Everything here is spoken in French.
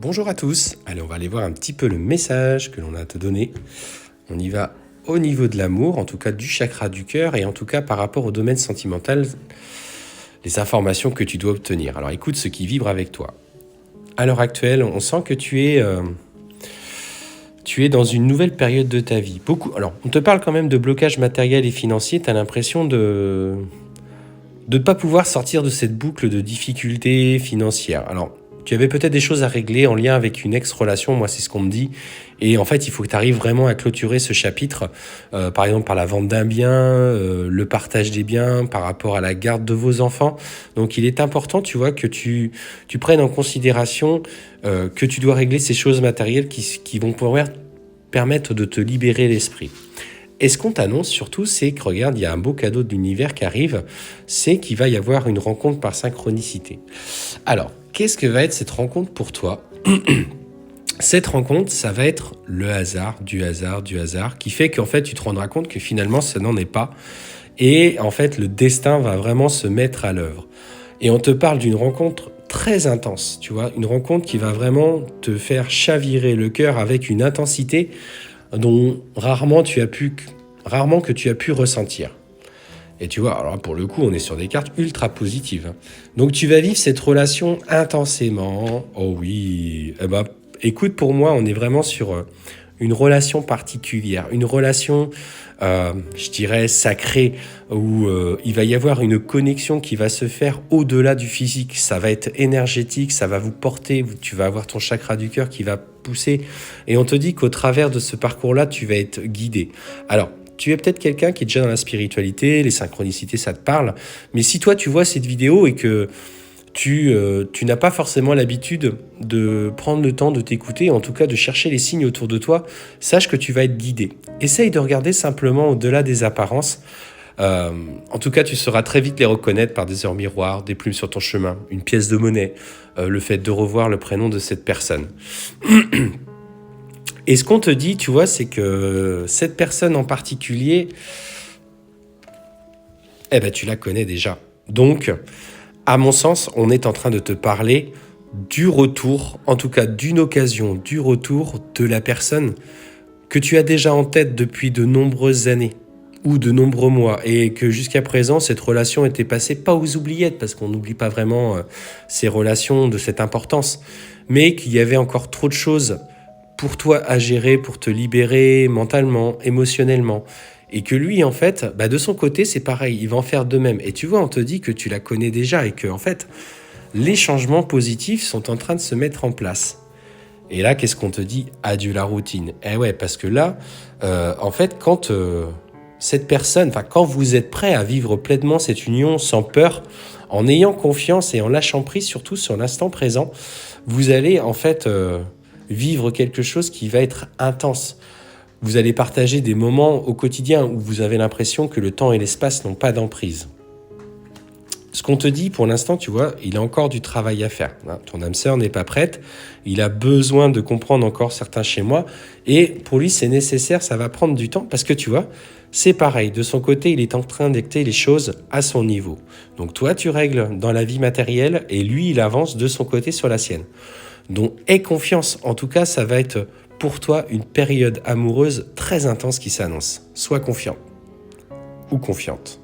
Bonjour à tous, allez on va aller voir un petit peu le message que l'on a à te donner. On y va au niveau de l'amour, en tout cas du chakra du cœur et en tout cas par rapport au domaine sentimental, les informations que tu dois obtenir. Alors écoute ce qui vibre avec toi. À l'heure actuelle, on sent que tu es dans une nouvelle période de ta vie. Alors on te parle quand même de blocage matériel et financier, tu as l'impression de ne pas pouvoir sortir de cette boucle de difficultés financières. Alors, tu avais peut-être des choses à régler en lien avec une ex-relation, moi c'est ce qu'on me dit. Et en fait, il faut que tu arrives vraiment à clôturer ce chapitre, par exemple par la vente d'un bien, le partage des biens, par rapport à la garde de vos enfants. Donc il est important, tu vois, que tu prennes en considération que tu dois régler ces choses matérielles qui vont pouvoir permettre de te libérer l'esprit. Et ce qu'on t'annonce surtout, c'est que regarde, il y a un beau cadeau de l'univers qui arrive, c'est qu'il va y avoir une rencontre par synchronicité. Alors, qu'est-ce que va être cette rencontre pour toi ? Cette rencontre, ça va être le hasard, du hasard, qui fait qu'en fait, tu te rendras compte que finalement, ça n'en est pas. Et en fait, le destin va vraiment se mettre à l'œuvre. Et on te parle d'une rencontre très intense, tu vois, une rencontre qui va vraiment te faire chavirer le cœur avec une intensité dont rarement que tu as pu ressentir. Et tu vois, alors pour le coup, on est sur des cartes ultra positives. Donc tu vas vivre cette relation intensément. Oh oui, eh ben, écoute, pour moi, on est vraiment sur une relation particulière, une relation, je dirais, sacrée, où il va y avoir une connexion qui va se faire au-delà du physique. Ça va être énergétique, ça va vous porter, tu vas avoir ton chakra du cœur qui va pousser. Et on te dit qu'au travers de ce parcours-là, tu vas être guidé. Alors, tu es peut-être quelqu'un qui est déjà dans la spiritualité, les synchronicités, ça te parle. Mais si toi, tu vois cette vidéo et que tu n'as pas forcément l'habitude de prendre le temps de t'écouter, en tout cas de chercher les signes autour de toi, sache que tu vas être guidé. Essaye de regarder simplement au-delà des apparences. En tout cas, tu sauras très vite les reconnaître par des heures miroirs, des plumes sur ton chemin, une pièce de monnaie, le fait de revoir le prénom de cette personne. Et ce qu'on te dit, tu vois, c'est que cette personne en particulier, eh ben, tu la connais déjà. Donc, à mon sens, on est en train de te parler du retour, en tout cas d'une occasion, du retour de la personne que tu as déjà en tête depuis de nombreuses années ou de nombreux mois et que jusqu'à présent, cette relation était passée pas aux oubliettes parce qu'on n'oublie pas vraiment ces relations de cette importance, mais qu'il y avait encore trop de choses pour toi à gérer, pour te libérer mentalement, émotionnellement. Et que lui, en fait, de son côté, c'est pareil, il va en faire de même. Et tu vois, on te dit que tu la connais déjà et que, en fait, les changements positifs sont en train de se mettre en place. Et là, qu'est-ce qu'on te dit ? Adieu la routine. Eh ouais, parce que là, en fait, quand cette personne, quand vous êtes prêt à vivre pleinement cette union sans peur, en ayant confiance et en lâchant prise surtout sur l'instant présent, vous allez en fait vivre quelque chose qui va être intense. Vous allez partager des moments au quotidien où vous avez l'impression que le temps et l'espace n'ont pas d'emprise. Ce qu'on te dit pour l'instant, tu vois, il a encore du travail à faire. Ton âme sœur n'est pas prête, il a besoin de comprendre encore certains schémas et pour lui c'est nécessaire, ça va prendre du temps parce que tu vois, c'est pareil, de son côté il est en train d'acter les choses à son niveau. Donc toi tu règles dans la vie matérielle et lui il avance de son côté sur la sienne. Donc aie confiance, en tout cas ça va être pour toi une période amoureuse très intense qui s'annonce. Sois confiant ou confiante.